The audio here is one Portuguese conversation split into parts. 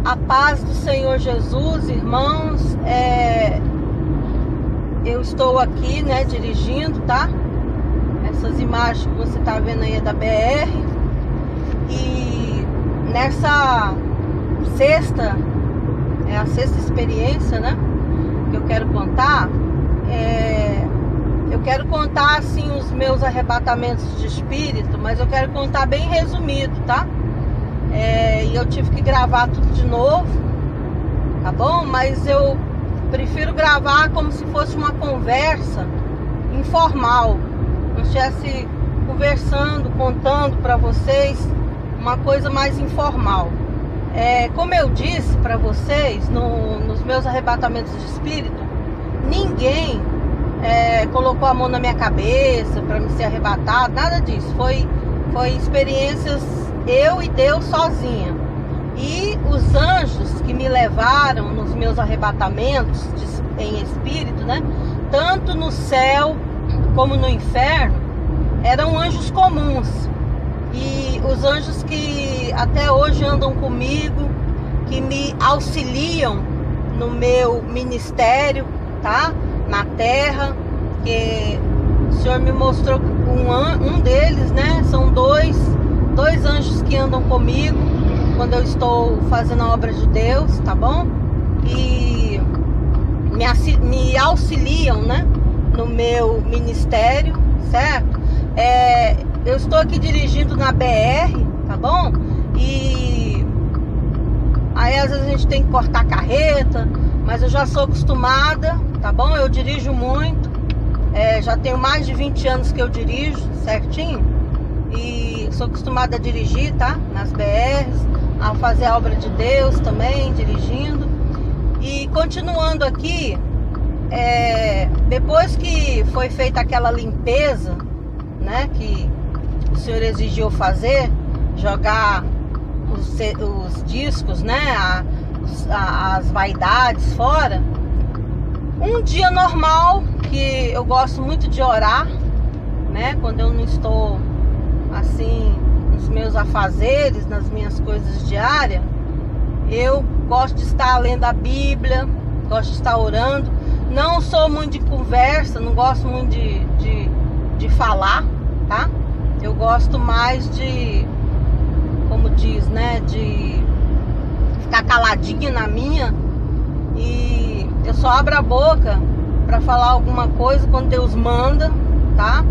A paz do Senhor Jesus, irmãos. Eu estou aqui, né, dirigindo, tá? Essas imagens que você tá vendo aí é da BR. E nessa sexta, é a sexta experiência, né, que eu quero contar. Eu quero contar, assim, os meus arrebatamentos de espírito, mas eu quero contar bem resumido, tá? E eu tive que gravar tudo de novo, tá bom? Mas eu prefiro gravar como se fosse uma conversa informal, como se estivesse conversando, contando para vocês uma coisa mais informal. Como eu disse para vocês nos meus arrebatamentos de espírito, ninguém colocou a mão na minha cabeça para me ser arrebatado, nada disso. Foi experiências eu e Deus sozinha. E os anjos que me levaram nos meus arrebatamentos em espírito, né, tanto no céu como no inferno, eram anjos comuns. E os anjos que até hoje andam comigo, que me auxiliam no meu ministério, tá? Na terra, que o Senhor me mostrou um deles, né? São dois anjos que andam comigo quando eu estou fazendo a obra de Deus, tá bom? E me auxiliam, né, no meu ministério, certo? Eu estou aqui dirigindo na BR, tá bom? E aí às vezes a gente tem que cortar a carreta, mas eu já sou acostumada, tá bom? Eu dirijo muito, já tenho mais de 20 anos que eu dirijo, certinho? E sou acostumada a dirigir, tá? Nas BRs, a fazer a obra de Deus também, dirigindo. E continuando aqui, depois que foi feita aquela limpeza, né, que o Senhor exigiu fazer, jogar os discos, né, as vaidades fora. Um dia normal, que eu gosto muito de orar, né, quando eu não estou assim nos meus afazeres, nas minhas coisas diárias, eu gosto de estar lendo a Bíblia, gosto de estar orando. Não sou muito de conversa, não gosto muito de falar, tá? Eu gosto mais de, como diz, né, de ficar caladinha na minha. E eu só abro a boca para falar alguma coisa quando Deus manda, tá?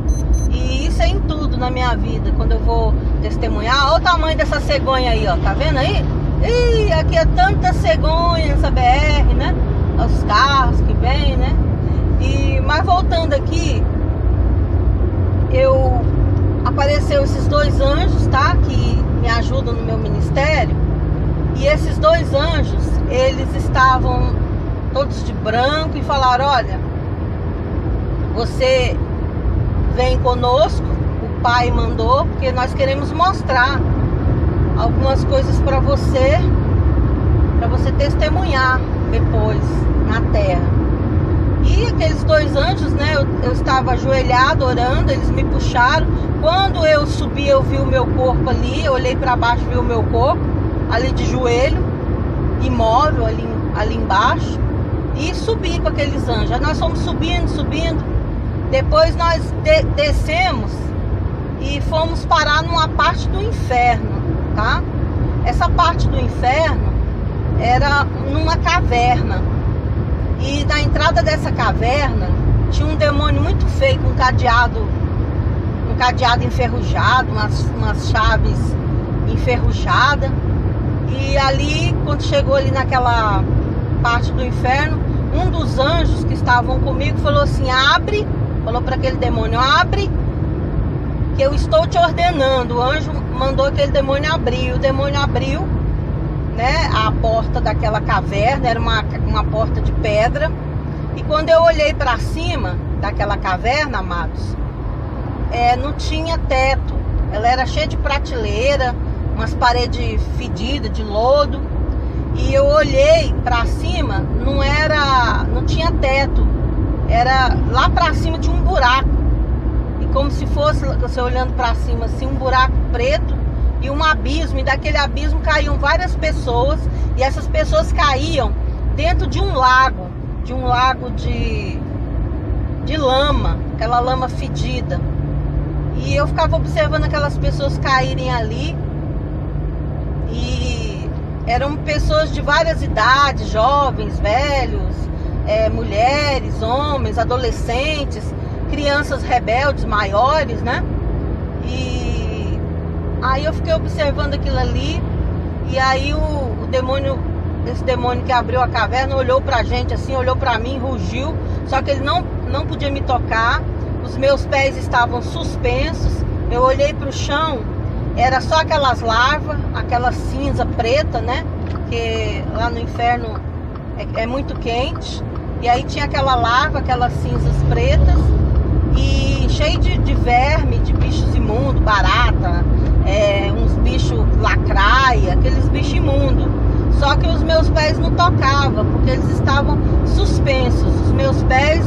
E isso é em tudo na minha vida. Quando eu vou testemunhar, olha o tamanho dessa cegonha aí, ó, tá vendo aí? Ih, aqui é tanta cegonha nessa BR, né? Os carros que vêm, né? Mas voltando aqui, apareceu esses dois anjos, tá? Que me ajudam no meu ministério. E esses dois anjos, eles estavam todos de branco e falaram: olha, você vem conosco, o Pai mandou, porque nós queremos mostrar algumas coisas para você testemunhar depois na terra. E aqueles dois anjos, né, eu estava ajoelhado orando, eles me puxaram. Quando eu subi, eu vi o meu corpo ali, eu olhei para baixo, vi o meu corpo ali de joelho, imóvel ali embaixo, e subi com aqueles anjos. Aí nós fomos subindo. Depois nós descemos e fomos parar numa parte do inferno, tá? Essa parte do inferno era numa caverna. E na entrada dessa caverna tinha um demônio muito feio, com um cadeado enferrujado, umas chaves enferrujadas. E ali, quando chegou ali naquela parte do inferno, um dos anjos que estavam comigo falou assim: abre. Falou para aquele demônio: abre, que eu estou te ordenando. O anjo mandou aquele demônio abrir. O demônio abriu, né, a porta daquela caverna. Era uma porta de pedra. E quando eu olhei para cima daquela caverna, amados, não tinha teto. Ela era cheia de prateleira, umas paredes fedidas de lodo. E eu olhei para cima, não tinha teto. Era lá pra cima, tinha um buraco. E como se fosse, você olhando pra cima assim, um buraco preto. e um abismo, e daquele abismo caíam várias pessoas, e essas pessoas caíam dentro de um lago de lama, aquela lama fedida. E eu ficava observando aquelas pessoas caírem ali, e eram pessoas de várias idades, jovens, velhos, mulheres, homens, adolescentes, crianças rebeldes, maiores, né? E aí eu fiquei observando aquilo ali, e aí o demônio, esse demônio que abriu a caverna, olhou pra gente assim, olhou pra mim, rugiu, só que ele não podia me tocar, os meus pés estavam suspensos, eu olhei pro chão, era só aquelas larvas, aquela cinza preta, né? Porque lá no inferno é muito quente, e aí tinha aquela larva, aquelas cinzas pretas, e cheio de verme, de bichos imundos, barata, uns bichos lacraia, aqueles bichos imundos. Só que os meus pés não tocavam, porque eles estavam suspensos, os meus pés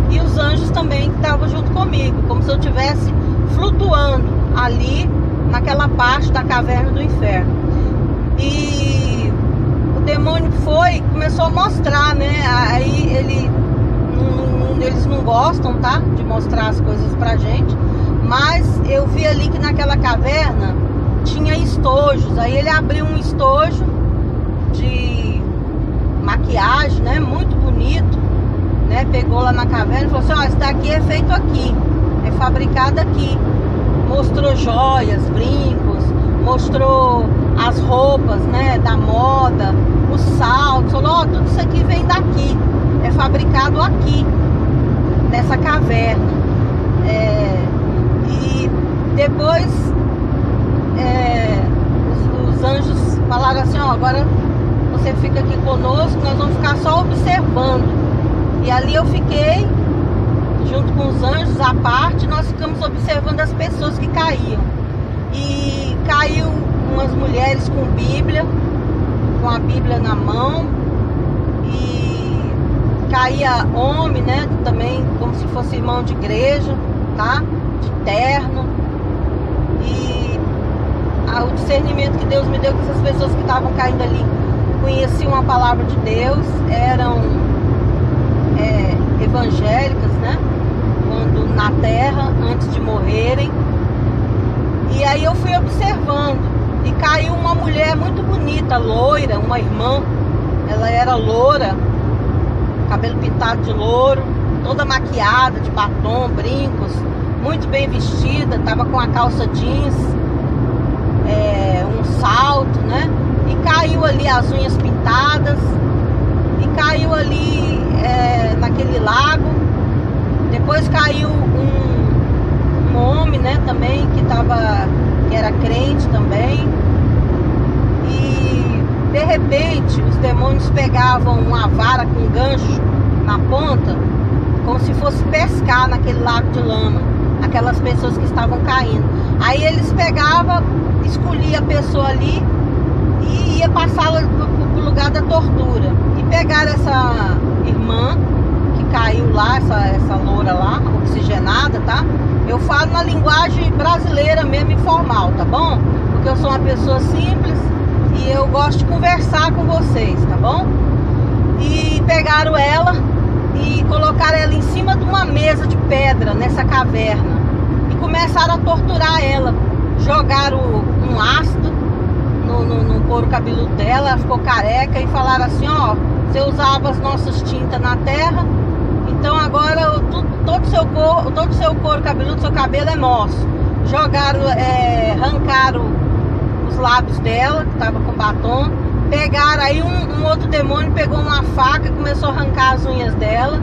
e os anjos também que estavam junto comigo, como se eu estivesse flutuando ali naquela parte da caverna do inferno. E o demônio começou a mostrar, né? Aí eles não gostam, tá? De mostrar as coisas pra gente, mas eu vi ali que naquela caverna tinha estojos. Aí ele abriu um estojo de maquiagem, né? Muito bonito, né? Pegou lá na caverna e falou assim: ó, esse daqui é feito aqui, é fabricado aqui. Mostrou joias, brincos, mostrou as roupas, né? Da moda, os saltos. Falou: ó, tudo isso aqui vem daqui, é fabricado aqui, nessa caverna. E depois os anjos falaram assim: ó, agora você fica aqui conosco, nós vamos ficar só observando. E ali eu fiquei junto com os anjos à parte, nós ficamos observando as pessoas que caíam. E caiu umas mulheres com Bíblia, com a Bíblia na mão, e caía homem, né, também como se fosse irmão de igreja, tá, de terno. E o discernimento que Deus me deu, que essas pessoas que estavam caindo ali conheciam a palavra de Deus, eram evangélicas, né, quando na terra, antes de morrerem. E aí eu fui observando, e caiu uma mulher muito bonita, loira, uma irmã. Ela era loura, cabelo pintado de louro, toda maquiada, de batom, brincos, muito bem vestida, tava com a calça jeans, um salto, né? E caiu ali as unhas pintadas, e caiu ali naquele lago. Depois caiu um homem, né, também, que era crente também. E de repente os demônios pegavam uma vara com gancho na ponta, como se fosse pescar naquele lago de lama aquelas pessoas que estavam caindo. Aí eles pegavam, escolhiam a pessoa ali e ia passá-la pro lugar da tortura. E pegaram essa irmã que caiu lá, essa loura lá, oxigenada, tá? Eu falo na linguagem brasileira mesmo, informal, tá bom? Porque eu sou uma pessoa simples e eu gosto de conversar com vocês, tá bom? E pegaram ela e colocaram ela em cima de uma mesa de pedra nessa caverna e começaram a torturar ela. Jogaram um ácido no couro cabeludo dela, ela ficou careca, e falaram assim: ó, você usava as nossas tintas na terra, então agora todo o seu couro cabeludo, seu cabelo é nosso. Jogaram, arrancaram os lábios dela, que estava com batom. Pegaram aí um outro demônio, pegou uma faca e começou a arrancar as unhas dela.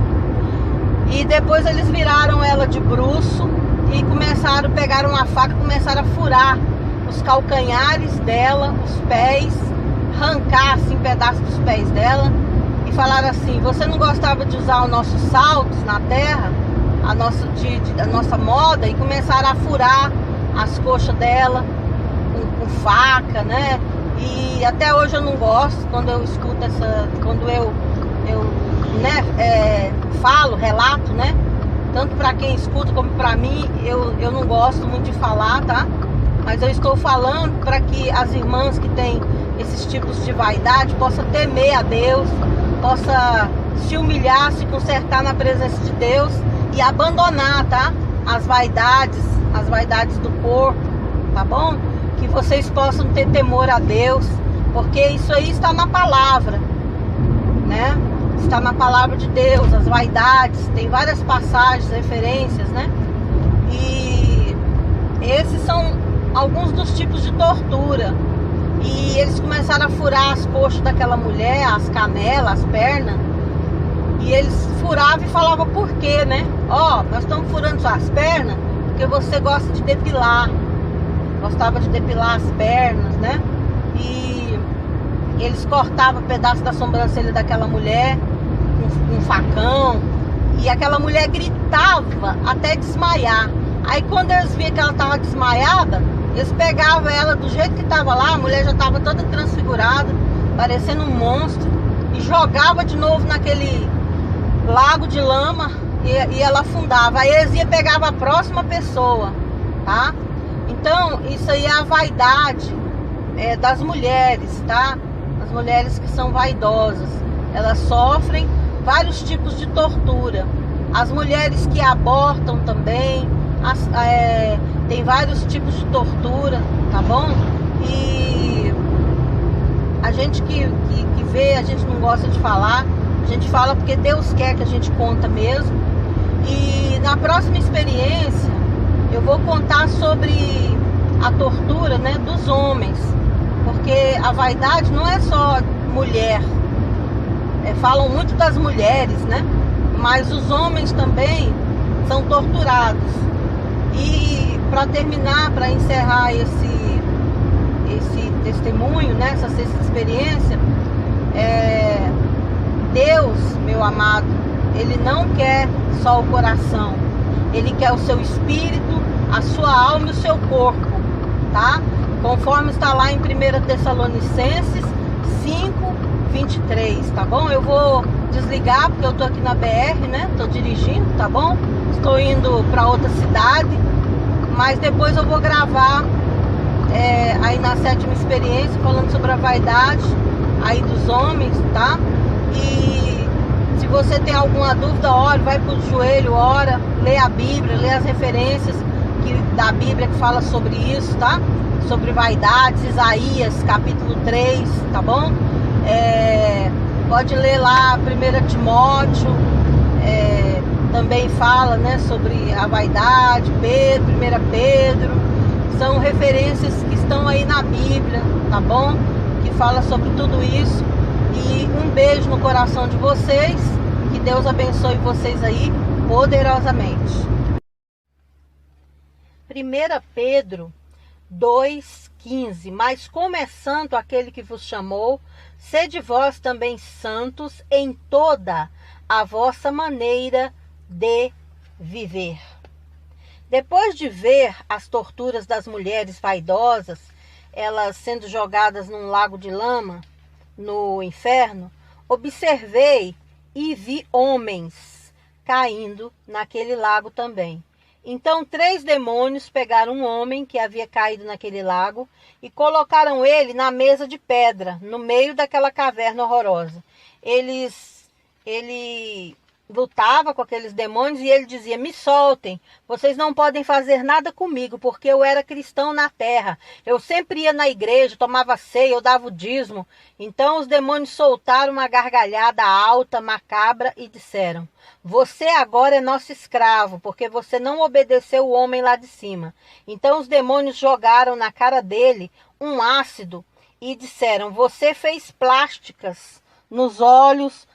E depois eles viraram ela de bruço e pegaram uma faca e começaram a furar os calcanhares dela, os pés, arrancar assim pedaços dos pés dela. E falaram assim: você não gostava de usar os nossos saltos na terra, a nossa moda? E começaram a furar as coxas dela com faca, né? E até hoje eu não gosto quando eu escuto quando eu falo, relato, né? Tanto para quem escuta como para mim, eu não gosto muito de falar, tá? Mas eu estou falando para que as irmãs que têm esses tipos de vaidade possam temer a Deus, possa se humilhar, se consertar na presença de Deus e abandonar, tá? As vaidades do corpo, tá bom? Que vocês possam ter temor a Deus, porque isso aí está na palavra, né? Está na palavra de Deus, as vaidades, tem várias passagens, referências, né? E esses são alguns dos tipos de tortura. E eles começaram a furar as coxas daquela mulher, as canelas, as pernas. E eles furavam e falavam por quê, né? Ó, nós estamos furando suas pernas porque você gosta de depilar. Gostava de depilar as pernas, né? E eles cortavam pedaço da sobrancelha daquela mulher com um facão. E aquela mulher gritava até desmaiar. Aí quando eles viam que ela estava desmaiada, eles pegavam ela do jeito que estava lá, a mulher já estava toda transfigurada, parecendo um monstro, e jogava de novo naquele lago de lama e ela afundava. Aí eles iam pegar a próxima pessoa, tá? Então, isso aí é a vaidade das mulheres, tá? As mulheres que são vaidosas, elas sofrem vários tipos de tortura. As mulheres que abortam também, tem vários tipos de tortura, tá bom? E a gente que vê, a gente não gosta de falar, a gente fala porque Deus quer que a gente conta mesmo. E na próxima experiência eu vou contar sobre a tortura, né, dos homens, porque a vaidade não é só mulher, falam muito das mulheres, né? Mas os homens também são torturados. E para terminar, para encerrar esse testemunho, né, essa experiência, Deus, meu amado, Ele não quer só o coração, Ele quer o seu espírito, a sua alma e o seu corpo, tá? Conforme está lá em 1 Tessalonicenses 5:23, tá bom? Eu vou desligar porque eu tô aqui na BR, né? Tô dirigindo, tá bom? Estou indo para outra cidade, mas depois eu vou gravar aí na 7ª experiência, falando sobre a vaidade aí dos homens, tá? E se você tem alguma dúvida, ore, vai pro joelho, ora, lê a Bíblia, lê as referências da Bíblia que fala sobre isso, tá? Sobre vaidades, Isaías capítulo 3, tá bom? Pode ler lá 1 Timóteo, também fala, né, sobre a vaidade, 1 Pedro, são referências que estão aí na Bíblia, tá bom? Que fala sobre tudo isso. E um beijo no coração de vocês, que Deus abençoe vocês aí poderosamente. 1 Pedro 2:15, mas como é santo aquele que vos chamou, sede vós também santos em toda a vossa maneira de viver. Depois de ver as torturas das mulheres vaidosas, elas sendo jogadas num lago de lama, no inferno, observei e vi homens caindo naquele lago também. Então 3 demônios pegaram um homem que havia caído naquele lago e colocaram ele na mesa de pedra, no meio daquela caverna horrorosa. Ele lutava com aqueles demônios e ele dizia: me soltem, vocês não podem fazer nada comigo, porque eu era cristão na terra, eu sempre ia na igreja, tomava ceia, eu dava o dízimo. Então os demônios soltaram uma gargalhada alta, macabra e disseram: você agora é nosso escravo, porque você não obedeceu o homem lá de cima. Então os demônios jogaram na cara dele um ácido e disseram: você fez plásticas nos olhos,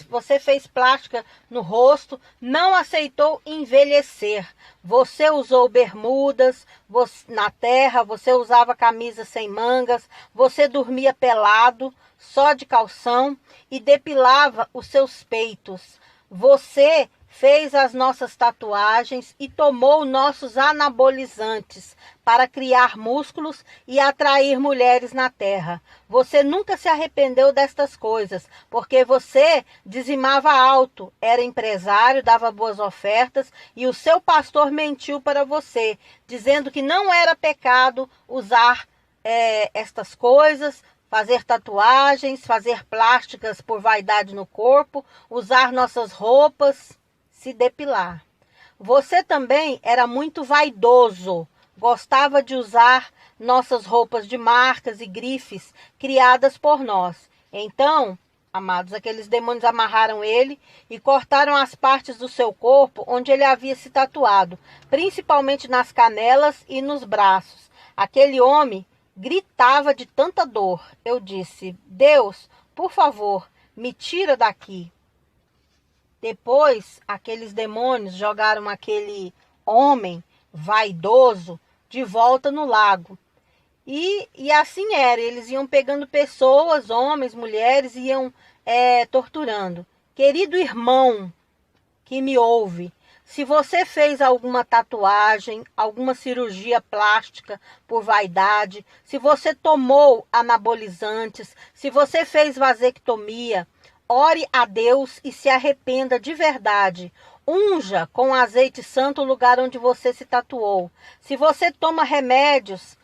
você fez plástica no rosto, não aceitou envelhecer. Você usou bermudas na terra, você usava camisa sem mangas, você dormia pelado, só de calção, e depilava os seus peitos. Você fez as nossas tatuagens e tomou nossos anabolizantes para criar músculos e atrair mulheres na terra. Você nunca se arrependeu destas coisas, porque você dizimava alto, era empresário, dava boas ofertas e o seu pastor mentiu para você, dizendo que não era pecado usar estas coisas, fazer tatuagens, fazer plásticas por vaidade no corpo, usar nossas roupas, se depilar. Você também era muito vaidoso, gostava de usar nossas roupas de marcas e grifes criadas por nós. Então, amados, aqueles demônios amarraram ele e cortaram as partes do seu corpo onde ele havia se tatuado, principalmente nas canelas e nos braços. Aquele homem gritava de tanta dor. Eu disse: Deus, por favor, me tira daqui. Depois, aqueles demônios jogaram aquele homem vaidoso de volta no lago. E assim era, eles iam pegando pessoas, homens, mulheres, iam torturando. Querido irmão que me ouve, se você fez alguma tatuagem, alguma cirurgia plástica por vaidade, se você tomou anabolizantes, se você fez vasectomia, ore a Deus e se arrependa de verdade. Unja com azeite santo o lugar onde você se tatuou. Se você toma remédios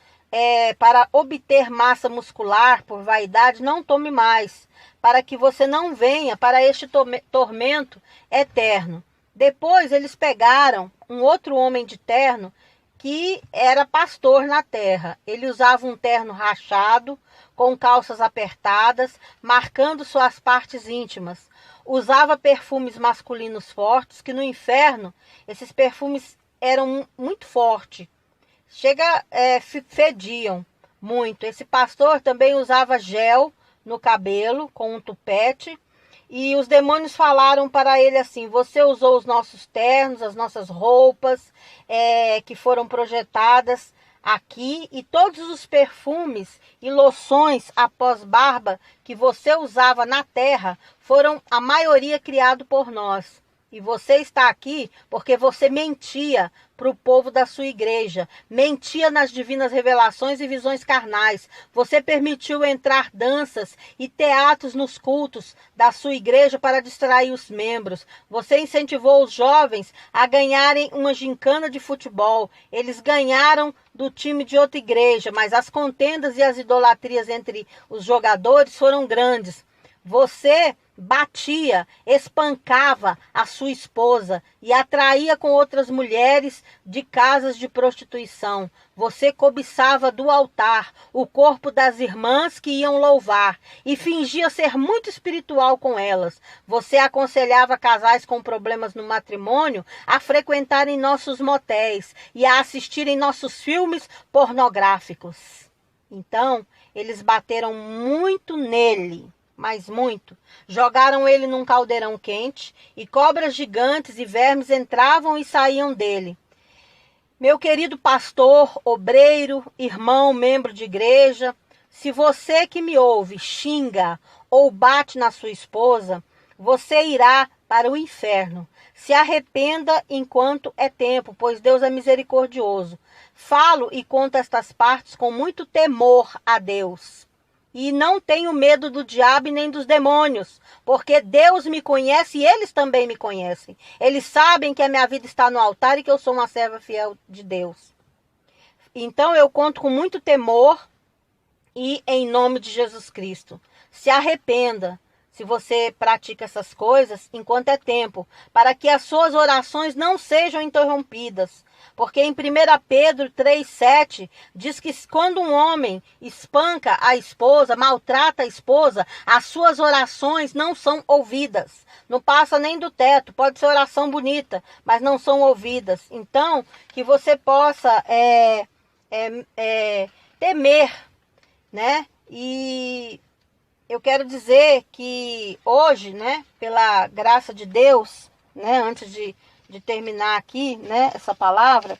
para obter massa muscular por vaidade, não tome mais, para que você não venha para este tormento eterno. Depois eles pegaram um outro homem de terno que era pastor na terra. Ele usava um terno rachado, com calças apertadas, marcando suas partes íntimas. Usava perfumes masculinos fortes, que no inferno esses perfumes eram muito fortes. Fediam muito. Esse pastor também usava gel no cabelo, com um tupete. E os demônios falaram para ele assim: você usou os nossos ternos, as nossas roupas que foram projetadas aqui, e todos os perfumes e loções após barba que você usava na terra foram a maioria criado por nós. E você está aqui porque você mentia para o povo da sua igreja, mentia nas divinas revelações e visões carnais. Você permitiu entrar danças e teatros nos cultos da sua igreja para distrair os membros. Você incentivou os jovens a ganharem uma gincana de futebol. Eles ganharam do time de outra igreja, mas as contendas e as idolatrias entre os jogadores foram grandes. Você batia, espancava a sua esposa e atraía com outras mulheres de casas de prostituição. Você cobiçava do altar o corpo das irmãs que iam louvar e fingia ser muito espiritual com elas. Você aconselhava casais com problemas no matrimônio a frequentarem nossos motéis e a assistirem nossos filmes pornográficos. Então, eles bateram muito nele, mas muito. Jogaram ele num caldeirão quente e cobras gigantes e vermes entravam e saíam dele. Meu querido pastor, obreiro, irmão, membro de igreja, se você que me ouve xinga ou bate na sua esposa, você irá para o inferno. Se arrependa enquanto é tempo, pois Deus é misericordioso. Falo e conto estas partes com muito temor a Deus. E não tenho medo do diabo e nem dos demônios, porque Deus me conhece e eles também me conhecem. Eles sabem que a minha vida está no altar e que eu sou uma serva fiel de Deus. Então eu conto com muito temor e em nome de Jesus Cristo. Se arrependa se você pratica essas coisas enquanto é tempo, para que as suas orações não sejam interrompidas. Porque em 1 Pedro 3,7 diz que quando um homem espanca a esposa, maltrata a esposa, as suas orações não são ouvidas. Não passa nem do teto, pode ser oração bonita, mas não são ouvidas. Então, que você possa temer, né? E eu quero dizer que hoje, né, pela graça de Deus, né, antes de terminar aqui, né, essa palavra,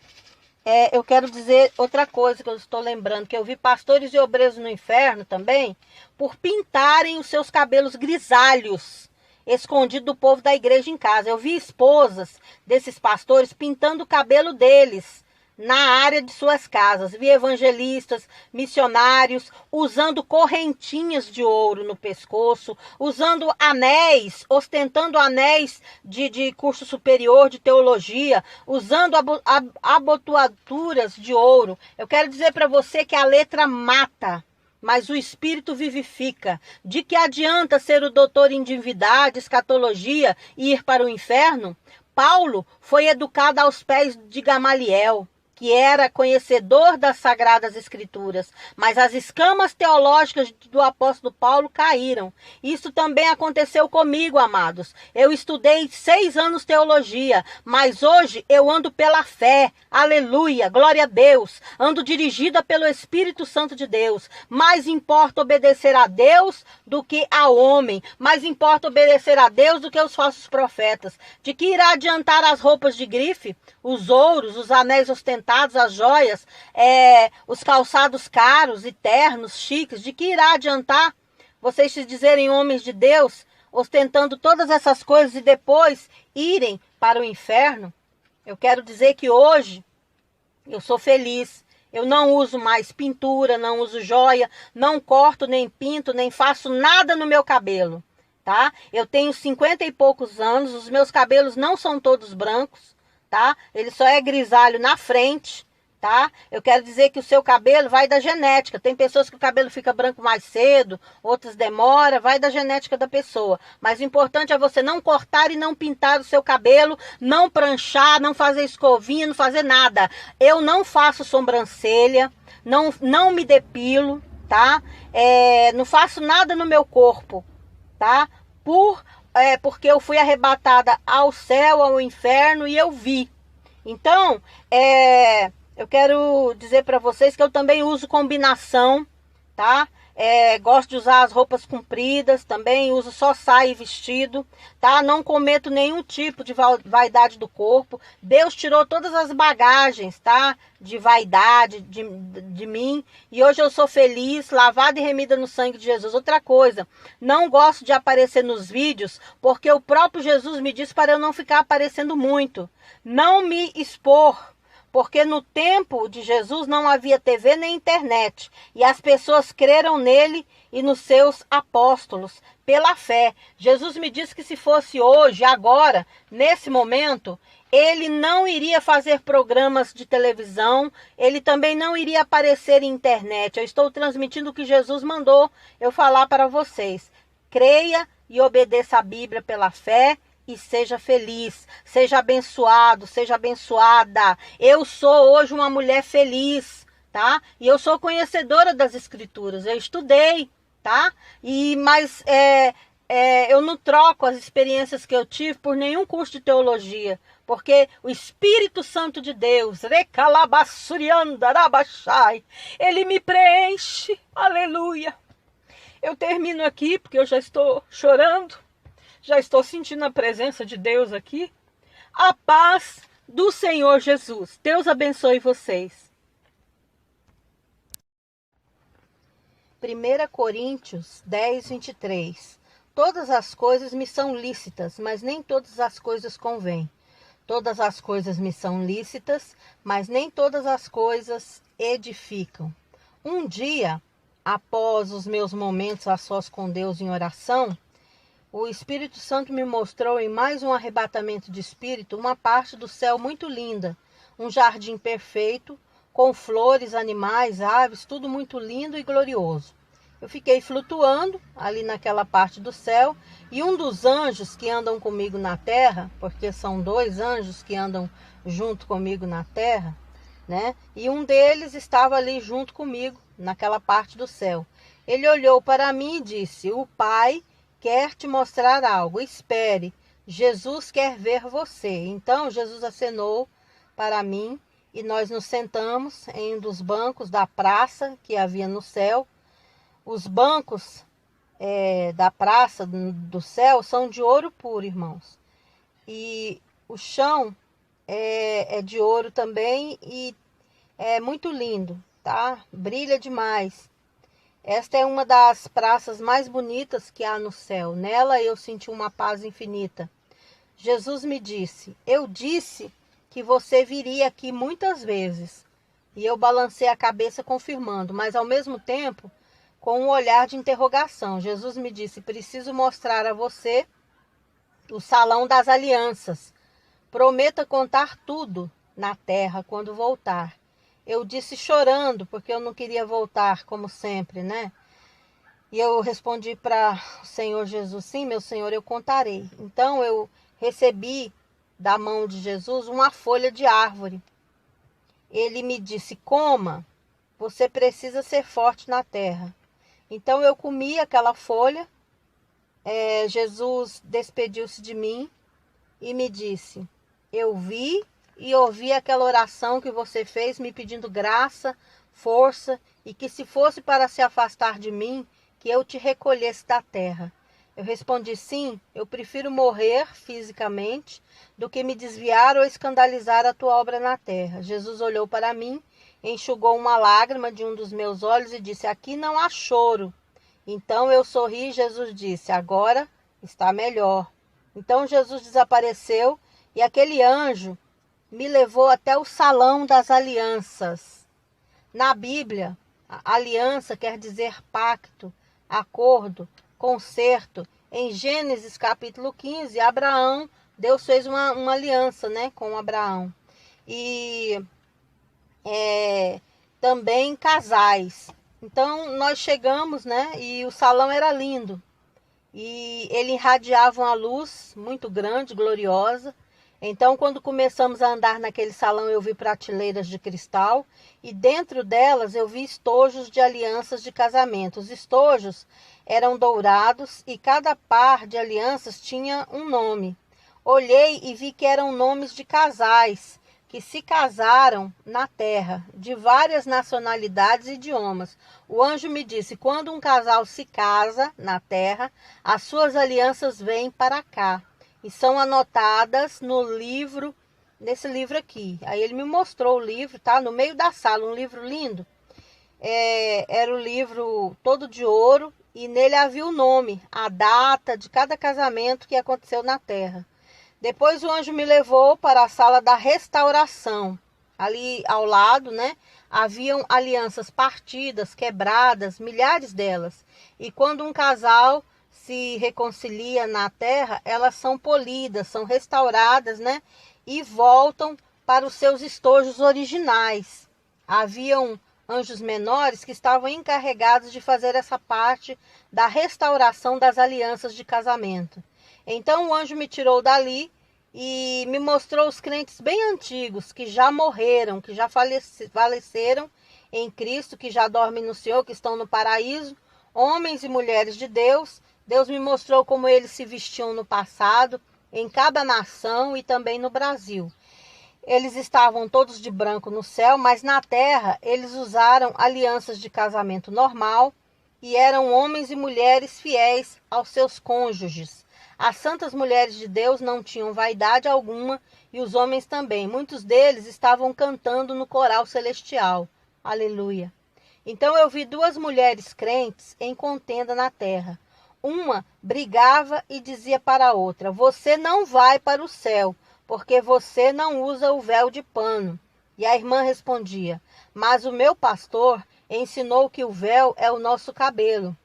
eu quero dizer outra coisa que eu estou lembrando, que eu vi pastores e obreiros no inferno também, por pintarem os seus cabelos grisalhos. escondido do povo da igreja em casa. Eu vi esposas desses pastores pintando o cabelo deles na área de suas casas. Vi evangelistas, missionários, usando correntinhas de ouro no pescoço, usando anéis, ostentando anéis de curso superior de teologia, usando abotoaduras de ouro. Eu quero dizer para você que a letra mata, mas o Espírito vivifica. De que adianta ser o doutor em divindade, escatologia e ir para o inferno? Paulo foi educado aos pés de Gamaliel, que era conhecedor das Sagradas Escrituras, mas as escamas teológicas do apóstolo Paulo caíram. Isso também aconteceu comigo, amados. Eu estudei 6 anos teologia, mas hoje eu ando pela fé. Aleluia, glória a Deus. Ando dirigida pelo Espírito Santo de Deus. Mais importa obedecer a Deus do que ao homem. Mais importa obedecer a Deus do que os falsos profetas. De que irá adiantar as roupas de grife, os ouros, os anéis ostentados, as joias, os calçados caros e ternos, chiques? De que irá adiantar vocês se dizerem homens de Deus, ostentando todas essas coisas e depois irem para o inferno? Eu quero dizer que hoje eu sou feliz. Eu não uso mais pintura, não uso joia, não corto, nem pinto, nem faço nada no meu cabelo, tá? Eu tenho 50 e poucos anos, os meus cabelos não são todos brancos, tá? Ele só é grisalho na frente, tá? Eu quero dizer que o seu cabelo vai da genética. Tem pessoas que o cabelo fica branco mais cedo, outras demora, vai da genética da pessoa. Mas o importante é você não cortar e não pintar o seu cabelo, não pranchar, não fazer escovinha, não fazer nada. Eu não faço sobrancelha, não me depilo, tá? Não faço nada no meu corpo, tá? Porque eu fui arrebatada ao céu, ao inferno, e eu vi. Então, eu quero dizer para vocês que eu também uso combinação, tá? Gosto de usar as roupas compridas, também uso só saia e vestido, tá? Não cometo nenhum tipo de vaidade do corpo. Deus tirou todas as bagagens, tá? De vaidade de mim, e hoje eu sou feliz, lavada e remida no sangue de Jesus. Outra coisa, não gosto de aparecer nos vídeos, porque o próprio Jesus me disse para eu não ficar aparecendo muito, não me expor. Porque no tempo de Jesus não havia TV nem internet. E as pessoas creram nele e nos seus apóstolos pela fé. Jesus me disse que se fosse hoje, agora, nesse momento, ele não iria fazer programas de televisão. Ele também não iria aparecer em internet. Eu estou transmitindo o que Jesus mandou eu falar para vocês. Creia e obedeça a Bíblia pela fé. E seja feliz, seja abençoado, seja abençoada. Eu sou hoje uma mulher feliz, tá? E eu sou conhecedora das Escrituras, eu estudei, tá? Mas eu não troco as experiências que eu tive por nenhum curso de teologia, porque o Espírito Santo de Deus, ele me preenche, aleluia. Eu termino aqui porque eu já estou chorando. Já estou sentindo a presença de Deus aqui. A paz do Senhor Jesus. Deus abençoe vocês. 1 Coríntios 10, 23. Todas as coisas me são lícitas, mas nem todas as coisas convêm. Todas as coisas me são lícitas, mas nem todas as coisas edificam. Um dia, após os meus momentos a sós com Deus em oração, o Espírito Santo me mostrou em mais um arrebatamento de espírito uma parte do céu muito linda, um jardim perfeito, com flores, animais, aves, tudo muito lindo e glorioso. Eu fiquei flutuando ali naquela parte do céu e um dos anjos que andam comigo na terra, porque são 2 anjos que andam junto comigo na terra, né? E um deles estava ali junto comigo naquela parte do céu. Ele olhou para mim e disse: o Pai quer te mostrar algo, espere, Jesus quer ver você. Então Jesus acenou para mim e nós nos sentamos em um dos bancos da praça que havia no céu. Os bancos da praça do céu são de ouro puro, irmãos. E o chão é de ouro também e é muito lindo, tá? Brilha demais. Esta é uma das praças mais bonitas que há no céu. Nela eu senti uma paz infinita. Jesus me disse: eu disse que você viria aqui muitas vezes. E eu balancei a cabeça confirmando, mas ao mesmo tempo com um olhar de interrogação. Jesus me disse: preciso mostrar a você o salão das alianças. Prometa contar tudo na terra quando voltar. Eu disse chorando, porque eu não queria voltar como sempre, né? E eu respondi para o Senhor Jesus: sim, meu Senhor, eu contarei. Então eu recebi da mão de Jesus uma folha de árvore. Ele me disse: coma, você precisa ser forte na terra. Então eu comi aquela folha. Jesus despediu-se de mim e me disse: eu vi e ouvi aquela oração que você fez me pedindo graça, força, e que se fosse para se afastar de mim, que eu te recolhesse da terra. Eu respondi: sim, eu prefiro morrer fisicamente do que me desviar ou escandalizar a tua obra na terra. Jesus olhou para mim, enxugou uma lágrima de um dos meus olhos e disse: aqui não há choro. Então eu sorri e Jesus disse: agora está melhor. Então Jesus desapareceu e aquele anjo me levou até o salão das alianças. Na Bíblia, aliança quer dizer pacto, acordo, concerto. Em Gênesis capítulo 15, Deus fez uma aliança, né, com Abraão. E também casais. Então nós chegamos, né, e o salão era lindo. E ele irradiava uma luz muito grande, gloriosa. Então, quando começamos a andar naquele salão, eu vi prateleiras de cristal e dentro delas eu vi estojos de alianças de casamento. Os estojos eram dourados e cada par de alianças tinha um nome. Olhei e vi que eram nomes de casais que se casaram na terra, de várias nacionalidades e idiomas. O anjo me disse: quando um casal se casa na terra, as suas alianças vêm para cá e são anotadas no livro, nesse livro aqui. Aí ele me mostrou o livro, tá? No meio da sala, um livro lindo. Era o livro todo de ouro e nele havia o nome, a data de cada casamento que aconteceu na terra. Depois o anjo me levou para a sala da restauração. Ali ao lado, né, haviam alianças partidas, quebradas, milhares delas. E quando um casal se reconcilia na terra, elas são polidas, são restauradas, né, e voltam para os seus estojos originais. Haviam anjos menores que estavam encarregados de fazer essa parte da restauração das alianças de casamento. Então o anjo me tirou dali e me mostrou os crentes bem antigos, que já morreram, que já faleceram em Cristo, que já dormem no Senhor, que estão no paraíso, homens e mulheres de Deus. Deus me mostrou como eles se vestiam no passado, em cada nação e também no Brasil. Eles estavam todos de branco no céu, mas na terra eles usaram alianças de casamento normal e eram homens e mulheres fiéis aos seus cônjuges. As santas mulheres de Deus não tinham vaidade alguma e os homens também. Muitos deles estavam cantando no coral celestial. Aleluia. Então eu vi duas mulheres crentes em contenda na terra. Uma brigava e dizia para a outra: você não vai para o céu, porque você não usa o véu de pano. E a irmã respondia: mas o meu pastor ensinou que o véu é o nosso cabelo.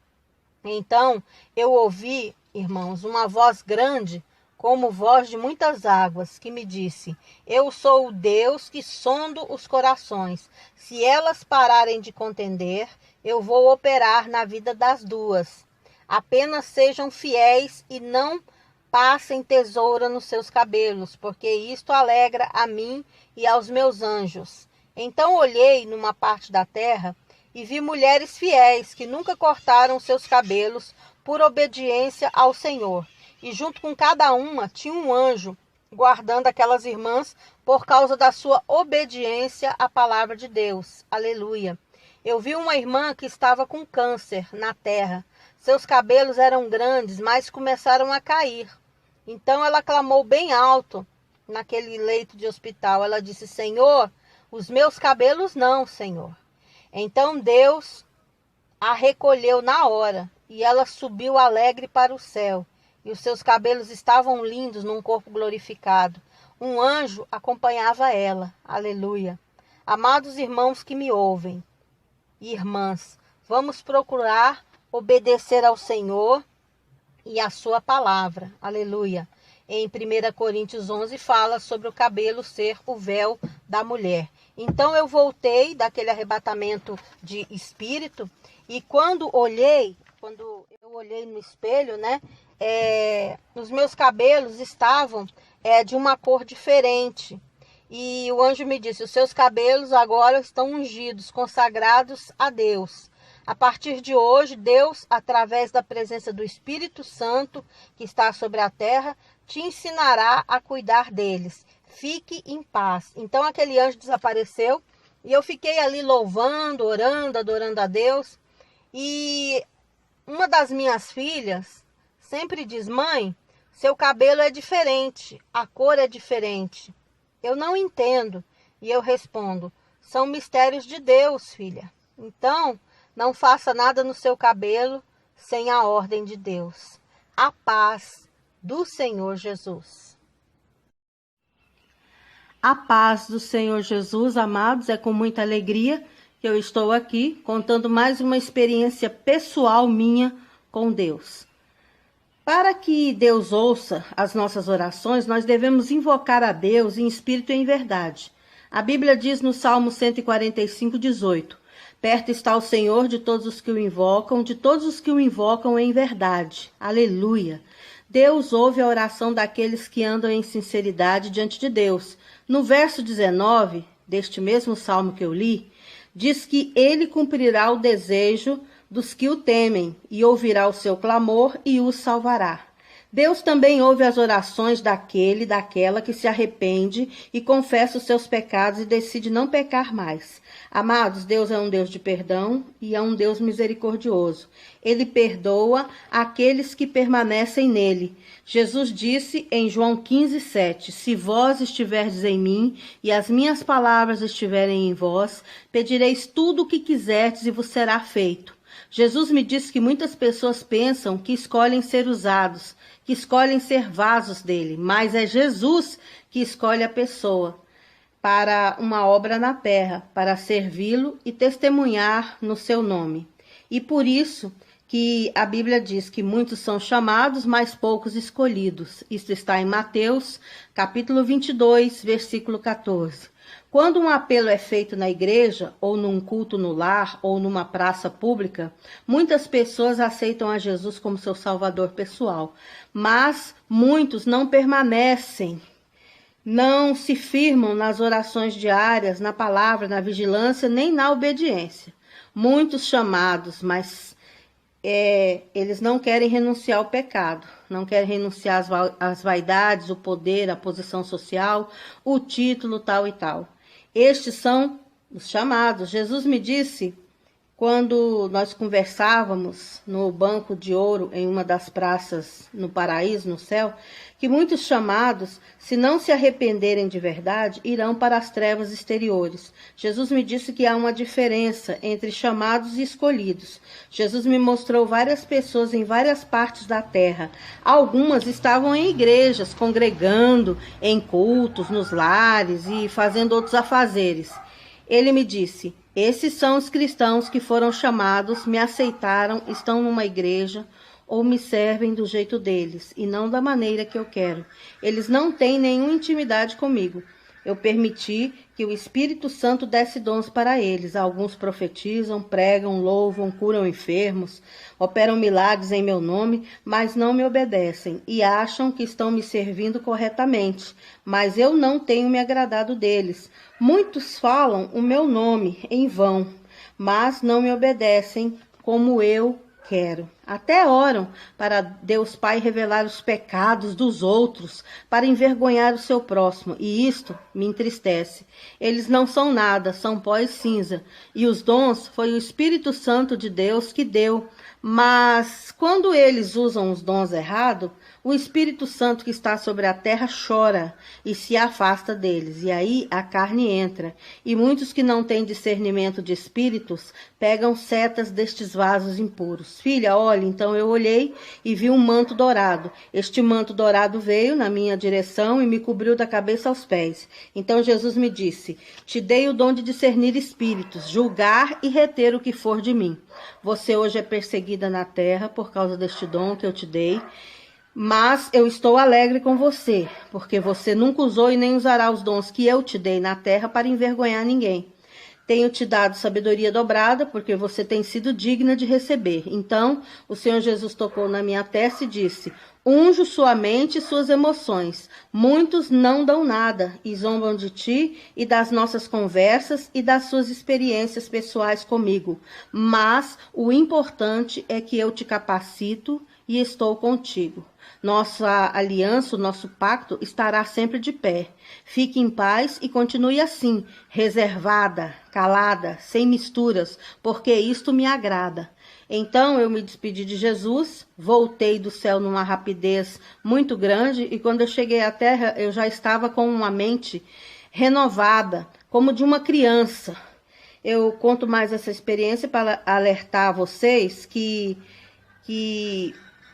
Então eu ouvi, irmãos, uma voz grande, como voz de muitas águas, que me disse: eu sou o Deus que sondo os corações. Se elas pararem de contender, eu vou operar na vida das duas. Apenas sejam fiéis e não passem tesoura nos seus cabelos, porque isto alegra a mim e aos meus anjos. Então olhei numa parte da terra e vi mulheres fiéis que nunca cortaram seus cabelos por obediência ao Senhor. E junto com cada uma tinha um anjo guardando aquelas irmãs por causa da sua obediência à palavra de Deus. Aleluia. Eu vi uma irmã que estava com câncer na terra. Seus cabelos eram grandes, mas começaram a cair. Então ela clamou bem alto naquele leito de hospital. Ela disse: Senhor, os meus cabelos não, Senhor. Então Deus a recolheu na hora, e ela subiu alegre para o céu, e os seus cabelos estavam lindos num corpo glorificado. Um anjo acompanhava ela. Aleluia. Amados irmãos que me ouvem, e irmãs, vamos procurar obedecer ao Senhor e à sua palavra. Aleluia. Em 1 Coríntios 11 fala sobre o cabelo ser o véu da mulher. Então eu voltei daquele arrebatamento de espírito, e quando eu olhei no espelho, né, os meus cabelos estavam de uma cor diferente. E o anjo me disse: os seus cabelos agora estão ungidos, consagrados a Deus. A partir de hoje, Deus, através da presença do Espírito Santo que está sobre a terra, te ensinará a cuidar deles. Fique em paz. Então aquele anjo desapareceu e eu fiquei ali louvando, orando, adorando a Deus. E uma das minhas filhas sempre diz: mãe, seu cabelo é diferente, a cor é diferente. Eu não entendo. E eu respondo: são mistérios de Deus, filha. Então, não faça nada no seu cabelo sem a ordem de Deus. A paz do Senhor Jesus. A paz do Senhor Jesus, amados, é com muita alegria que eu estou aqui contando mais uma experiência pessoal minha com Deus. Para que Deus ouça as nossas orações, nós devemos invocar a Deus em espírito e em verdade. A Bíblia diz no Salmo 145, 18: perto está o Senhor de todos os que o invocam, de todos os que o invocam em verdade. Aleluia! Deus ouve a oração daqueles que andam em sinceridade diante de Deus. No verso 19 deste mesmo salmo que eu li, diz que ele cumprirá o desejo dos que o temem, e ouvirá o seu clamor e os salvará. Deus também ouve as orações daquela que se arrepende e confessa os seus pecados e decide não pecar mais. Amados, Deus é um Deus de perdão e é um Deus misericordioso. Ele perdoa aqueles que permanecem nele. Jesus disse em João 15:7, se vós estiverdes em mim e as minhas palavras estiverem em vós, pedireis tudo o que quiserdes e vos será feito. Jesus me disse que muitas pessoas pensam que escolhem ser usados, que escolhem ser vasos dele, mas é Jesus que escolhe a pessoa para uma obra na terra, para servi-lo e testemunhar no seu nome. E por isso que a Bíblia diz que muitos são chamados, mas poucos escolhidos. Isso está em Mateus, capítulo 22, versículo 14. Quando um apelo é feito na igreja, ou num culto no lar, ou numa praça pública, muitas pessoas aceitam a Jesus como seu salvador pessoal, mas muitos não permanecem, não se firmam nas orações diárias, na palavra, na vigilância, nem na obediência. Muitos chamados, mas eles não querem renunciar ao pecado, não querem renunciar às vaidades, o poder, a posição social, o título tal e tal. Estes são os chamados. Jesus me disse, quando nós conversávamos no banco de ouro em uma das praças no paraíso, no céu, que muitos chamados, se não se arrependerem de verdade, irão para as trevas exteriores. Jesus me disse que há uma diferença entre chamados e escolhidos. Jesus me mostrou várias pessoas em várias partes da terra. Algumas estavam em igrejas, congregando, em cultos, nos lares e fazendo outros afazeres. Ele me disse, esses são os cristãos que foram chamados, me aceitaram, estão numa igreja ou me servem do jeito deles e não da maneira que eu quero. Eles não têm nenhuma intimidade comigo. Eu permiti que o Espírito Santo desse dons para eles. Alguns profetizam, pregam, louvam, curam enfermos, operam milagres em meu nome, mas não me obedecem e acham que estão me servindo corretamente. Mas eu não tenho me agradado deles. Muitos falam o meu nome em vão, mas não me obedecem como eu quero. Até oram para Deus Pai revelar os pecados dos outros, para envergonhar o seu próximo, e isto me entristece. Eles não são nada, são pó e cinza, e os dons foi o Espírito Santo de Deus que deu, Mas quando eles usam os dons errados, o Espírito Santo que está sobre a terra chora e se afasta deles. E aí a carne entra. E muitos que não têm discernimento de espíritos pegam setas destes vasos impuros. Filha, olha, então eu olhei e vi um manto dourado. Este manto dourado veio na minha direção e me cobriu da cabeça aos pés. Então Jesus me disse: te dei o dom de discernir espíritos, julgar e reter o que for de mim. Você hoje é perseguida na terra por causa deste dom que eu te dei, mas eu estou alegre com você, porque você nunca usou e nem usará os dons que eu te dei na terra para envergonhar ninguém. Tenho te dado sabedoria dobrada, porque você tem sido digna de receber. Então, o Senhor Jesus tocou na minha testa e disse: unjo sua mente e suas emoções. Muitos não dão nada e zombam de ti e das nossas conversas e das suas experiências pessoais comigo. Mas o importante é que eu te capacito e estou contigo. Nossa aliança, o nosso pacto estará sempre de pé. Fique em paz e continue assim, reservada, calada, sem misturas, porque isto me agrada. Então eu me despedi de Jesus, voltei do céu numa rapidez muito grande e quando eu cheguei à terra eu já estava com uma mente renovada, como de uma criança. Eu conto mais essa experiência para alertar vocês que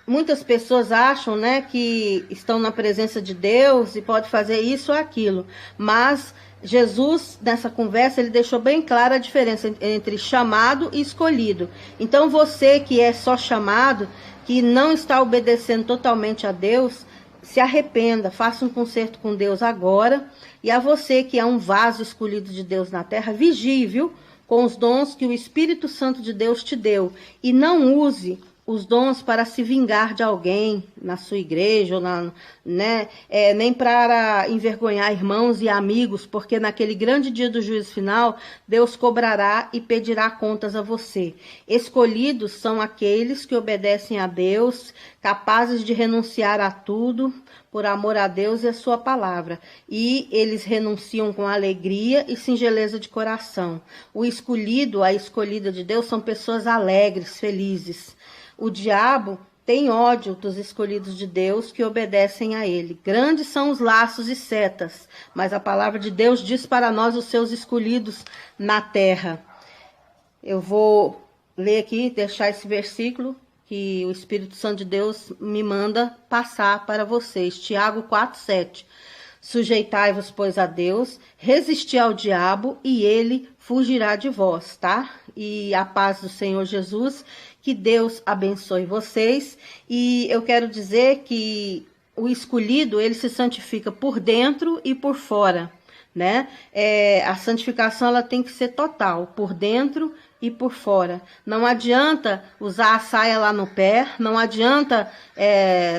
muitas pessoas acham, né, que estão na presença de Deus e pode fazer isso ou aquilo. Mas Jesus, nessa conversa, ele deixou bem clara a diferença entre chamado e escolhido. Então você que é só chamado, que não está obedecendo totalmente a Deus, se arrependa, faça um concerto com Deus agora. E a você que é um vaso escolhido de Deus na terra, vigie, viu? Com os dons que o Espírito Santo de Deus te deu. E não use os dons para se vingar de alguém na sua igreja, ou nem para envergonhar irmãos e amigos, porque naquele grande dia do juízo final, Deus cobrará e pedirá contas a você. Escolhidos são aqueles que obedecem a Deus, capazes de renunciar a tudo, por amor a Deus e a sua palavra. E eles renunciam com alegria e singeleza de coração. O escolhido, a escolhida de Deus, são pessoas alegres, felizes. O diabo tem ódio dos escolhidos de Deus que obedecem a ele. Grandes são os laços e setas, mas a palavra de Deus diz para nós, os seus escolhidos na terra. Eu vou ler aqui, deixar esse versículo que o Espírito Santo de Deus me manda passar para vocês. Tiago 4:7. Sujeitai-vos, pois, a Deus, resisti ao diabo e ele fugirá de vós, tá? E a paz do Senhor Jesus, que Deus abençoe vocês. E eu quero dizer que o escolhido, ele se santifica por dentro e por fora, né? A santificação, ela tem que ser total, por dentro e por fora. Não adianta usar a saia lá no pé, não adianta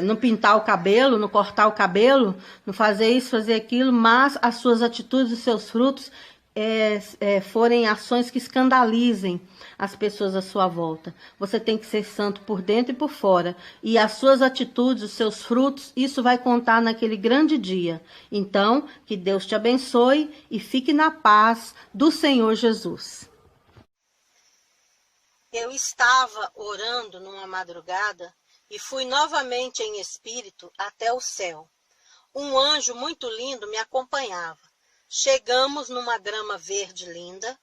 não pintar o cabelo, não cortar o cabelo, não fazer isso, fazer aquilo, mas as suas atitudes, os seus frutos forem ações que escandalizem as pessoas à sua volta. Você tem que ser santo por dentro e por fora. E as suas atitudes, os seus frutos, isso vai contar naquele grande dia. Então, que Deus te abençoe e fique na paz do Senhor Jesus. Eu estava orando numa madrugada e fui novamente em espírito até o céu. Um anjo muito lindo me acompanhava. Chegamos numa grama verde linda.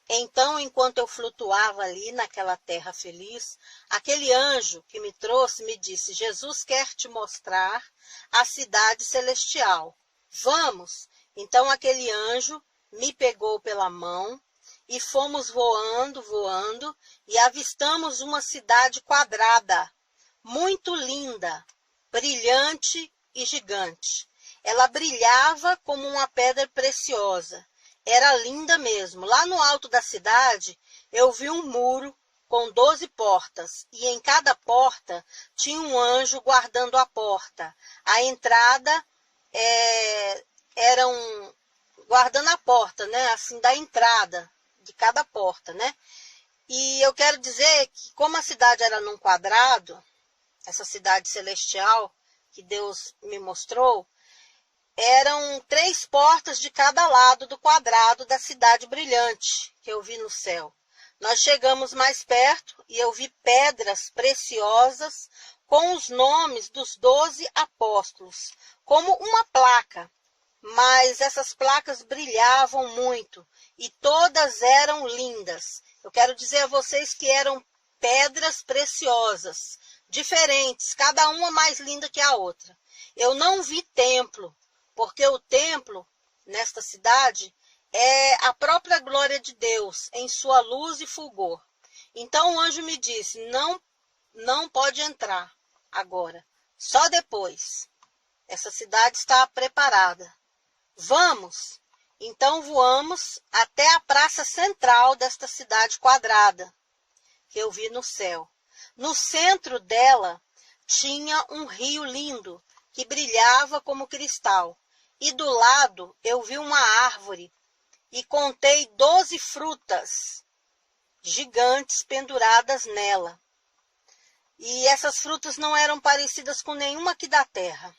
Então, enquanto eu flutuava ali naquela terra feliz, aquele anjo que me trouxe me disse: Jesus quer te mostrar a cidade celestial. Vamos! Então aquele anjo me pegou pela mão e fomos voando, voando, e avistamos uma cidade quadrada, muito linda, brilhante e gigante. Ela brilhava como uma pedra preciosa. Era linda mesmo. Lá no alto da cidade, eu vi um muro com 12 portas, e em cada porta tinha um anjo guardando a porta. A entrada era guardando a porta, né? Assim, da entrada de cada porta, né? E eu quero dizer que, como a cidade era num quadrado, essa cidade celestial que Deus me mostrou, eram 3 portas de cada lado do quadrado da cidade brilhante que eu vi no céu. Nós chegamos mais perto e eu vi pedras preciosas com os nomes dos 12 apóstolos, como uma placa. Mas essas placas brilhavam muito e todas eram lindas. Eu quero dizer a vocês que eram pedras preciosas, diferentes, cada uma mais linda que a outra. Eu não vi templo, porque o templo, nesta cidade, é a própria glória de Deus, em sua luz e fulgor. Então o anjo me disse, não pode entrar agora, só depois. Essa cidade está preparada. Vamos! Então voamos até a praça central desta cidade quadrada, que eu vi no céu. No centro dela tinha um rio lindo, que brilhava como cristal. E do lado eu vi uma árvore e contei 12 frutas gigantes penduradas nela. E essas frutas não eram parecidas com nenhuma aqui da terra.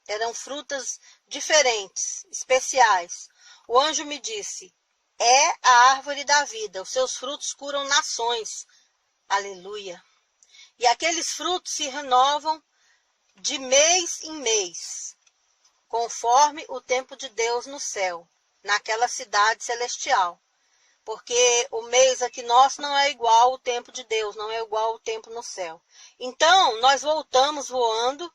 Eram frutas diferentes, especiais. O anjo me disse, é a árvore da vida, os seus frutos curam nações. Aleluia! E aqueles frutos se renovam de mês em mês, conforme o tempo de Deus no céu, naquela cidade celestial. Porque o mês aqui nosso não é igual ao tempo de Deus, não é igual ao tempo no céu. Então, nós voltamos voando,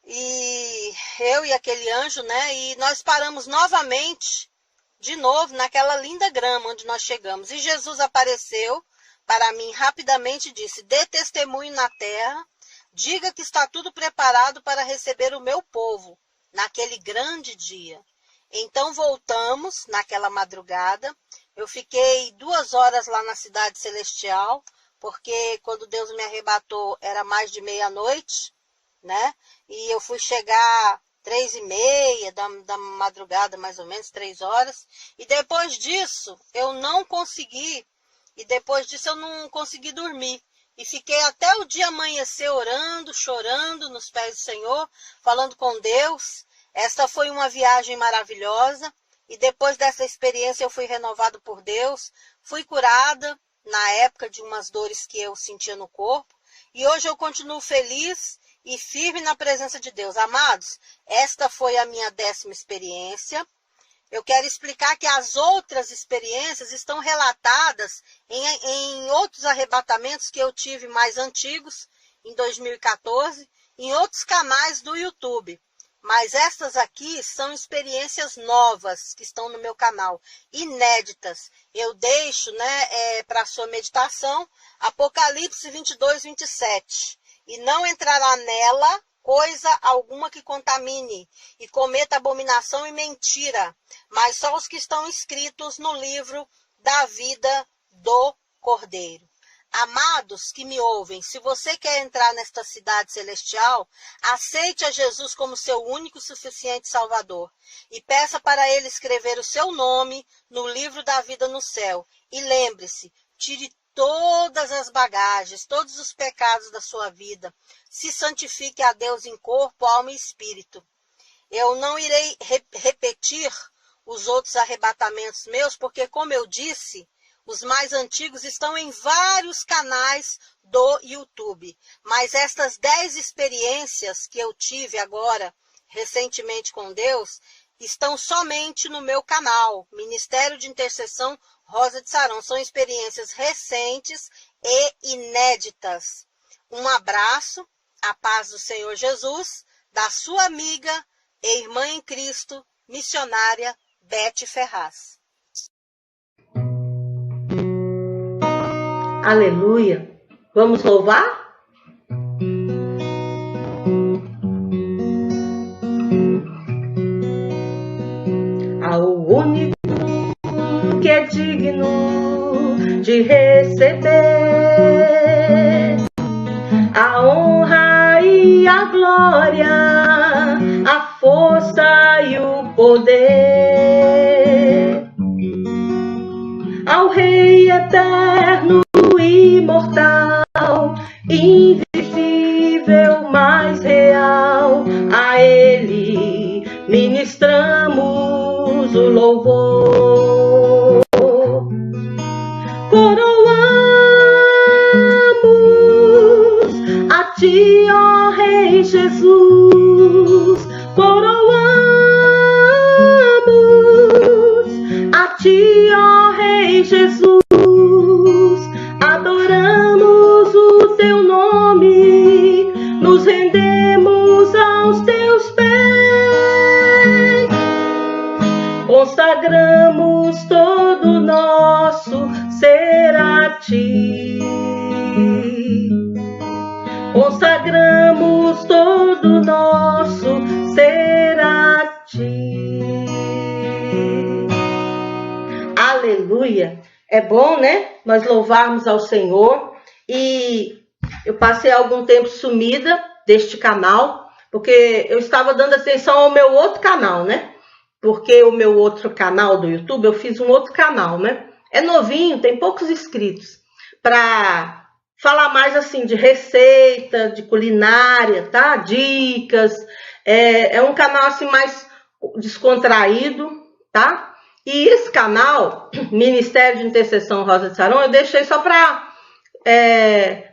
e eu e aquele anjo, né? E nós paramos novamente, de novo, naquela linda grama onde nós chegamos. E Jesus apareceu para mim rapidamente e disse, dê testemunho na terra, diga que está tudo preparado para receber o meu povo naquele grande dia. Então voltamos naquela madrugada. Eu fiquei 2 horas lá na cidade celestial, porque quando Deus me arrebatou era mais de meia-noite, né? E eu fui chegar 3h30 da madrugada, mais ou menos, 3 horas. E depois disso, eu não consegui dormir. E fiquei até o dia amanhecer orando, chorando nos pés do Senhor, falando com Deus. Esta foi uma viagem maravilhosa. E depois dessa experiência eu fui renovado por Deus. Fui curada na época de umas dores que eu sentia no corpo. E hoje eu continuo feliz e firme na presença de Deus. Amados, esta foi a minha 10ª experiência. Eu quero explicar que as outras experiências estão relatadas em outros arrebatamentos que eu tive mais antigos, em 2014, em outros canais do YouTube. Mas estas aqui são experiências novas que estão no meu canal, inéditas. Eu deixo, né, para a sua meditação, Apocalipse 22, 27. E não entrará nela coisa alguma que contamine e cometa abominação e mentira, mas só os que estão escritos no livro da vida do Cordeiro. Amados que me ouvem, se você quer entrar nesta cidade celestial, aceite a Jesus como seu único e suficiente Salvador e peça para Ele escrever o seu nome no livro da vida no céu. E lembre-se, tire todas as bagagens, todos os pecados da sua vida. Se santifique a Deus em corpo, alma e espírito. Eu não irei repetir os outros arrebatamentos meus, porque, como eu disse, os mais antigos estão em vários canais do YouTube. Mas estas 10 experiências que eu tive agora, recentemente com Deus, estão somente no meu canal, Ministério de Intercessão Rosa de Saron. São experiências recentes e inéditas. Um abraço, a paz do Senhor Jesus, da sua amiga e irmã em Cristo, missionária Beth Ferraz. Aleluia! Vamos louvar? Ao único que é digno de receber a honra e a glória, a força e o poder, ao Rei eterno, imortal, invisível, mais real, a Ele ministramos o louvor. Coroa ti, ó Rei Jesus, coroamos. A ti, ó Rei Jesus, adoramos o teu nome, nos rendemos aos teus pés, consagramos todo nosso ser a ti, consagramos todo nosso ser a ti. Aleluia! É bom, né? Nós louvarmos ao Senhor. E eu passei algum tempo sumida deste canal, porque eu estava dando atenção ao meu outro canal, né? Porque o meu outro canal do YouTube, eu fiz um outro canal, né? É novinho, tem poucos inscritos, para falar mais assim de receita, de culinária, tá? Dicas. É um canal assim mais descontraído, tá? E esse canal, Ministério de Intercessão Rosa de Saron, eu deixei só para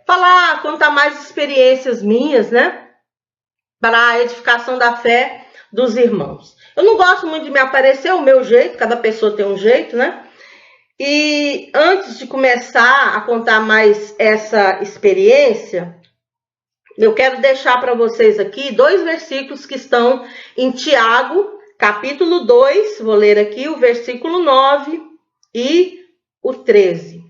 falar, contar mais experiências minhas, né? Para a edificação da fé dos irmãos. Eu não gosto muito de me aparecer, é o meu jeito, cada pessoa tem um jeito, né? E antes de começar a contar mais essa experiência, eu quero deixar para vocês aqui 2 versículos que estão em Tiago, capítulo 2, vou ler aqui o versículo 9 e o 13.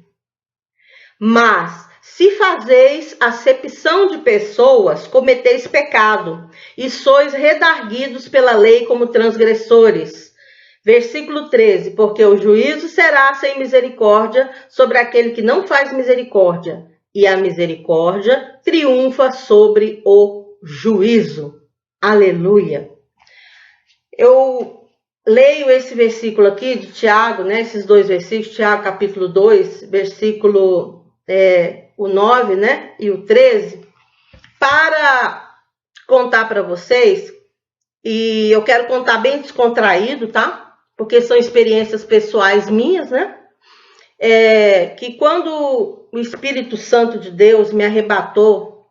Mas, se fazeis acepção de pessoas, cometeis pecado, e sois redarguidos pela lei como transgressores. Versículo 13, porque o juízo será sem misericórdia sobre aquele que não faz misericórdia, e a misericórdia triunfa sobre o juízo. Aleluia! Eu leio esse versículo aqui de Tiago, né? Esses 2 versículos, Tiago capítulo 2, versículo o 9, né? E o 13, para contar para vocês, e eu quero contar bem descontraído, tá? Porque são experiências pessoais minhas, né? Que quando o Espírito Santo de Deus me arrebatou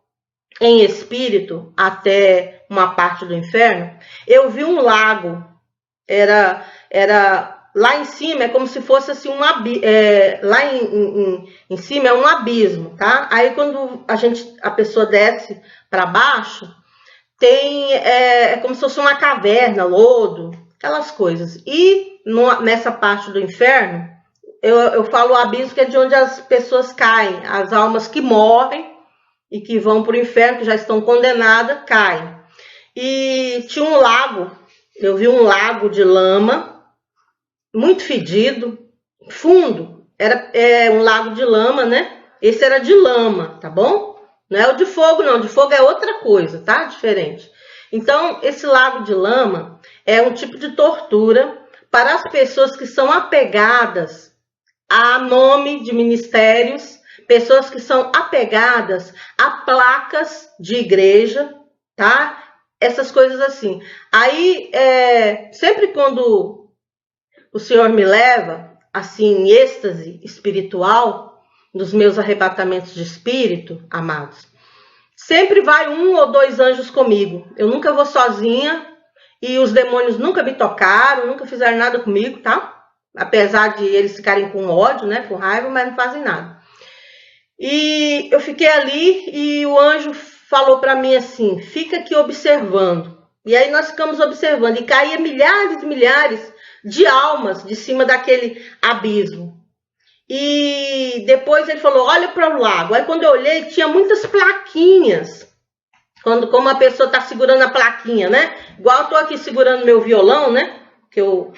em espírito até uma parte do inferno, eu vi um lago, era lá em cima, é como se fosse assim lá em cima é um abismo, tá? Aí quando a pessoa desce para baixo, é como se fosse uma caverna, lodo, aquelas coisas. E nessa parte do inferno, eu falo abismo, que é de onde as pessoas caem, as almas que morrem e que vão para o inferno, que já estão condenadas, caem. E tinha um lago, eu vi um lago de lama, muito fedido, fundo, era um lago de lama, né? Esse era de lama, tá bom? Não é o de fogo, não, o de fogo é outra coisa, tá? Diferente. Então, esse lago de lama é um tipo de tortura para as pessoas que são apegadas a nome de ministérios, pessoas que são apegadas a placas de igreja, tá? Essas coisas assim. Aí, sempre quando o Senhor me leva, assim, em êxtase espiritual, nos meus arrebatamentos de espírito, amados, sempre vai 1 ou 2 anjos comigo. Eu nunca vou sozinha e os demônios nunca me tocaram, nunca fizeram nada comigo, tá? Apesar de eles ficarem com ódio, né, com raiva, mas não fazem nada. E eu fiquei ali e o anjo falou para mim assim, fica aqui observando. E aí nós ficamos observando e caía milhares e milhares de almas de cima daquele abismo. E depois ele falou, olha para o lago. Aí quando eu olhei, tinha muitas plaquinhas. Como a pessoa está segurando a plaquinha, né? Igual eu tô aqui segurando meu violão, né? Que eu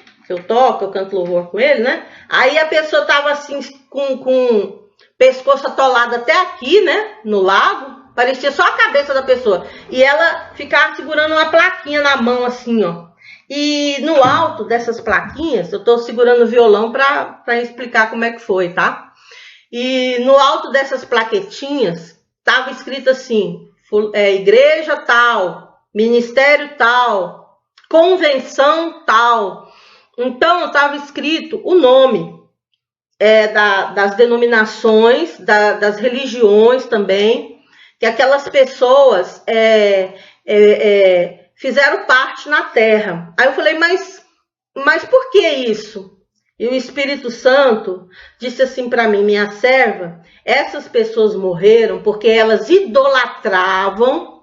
toco, eu canto louvor com ele, né? Aí a pessoa estava assim, com o pescoço atolado até aqui, né? No lago. Parecia só a cabeça da pessoa. E ela ficava segurando uma plaquinha na mão, assim, ó. E no alto dessas plaquinhas, eu estou segurando o violão para explicar como é que foi, tá? E no alto dessas plaquetinhas, estava escrito assim, igreja tal, ministério tal, convenção tal. Então, estava escrito o nome das denominações, das religiões também, que aquelas pessoas fizeram parte na terra. Aí eu falei, mas por que isso? E o Espírito Santo disse assim para mim, minha serva, essas pessoas morreram porque elas idolatravam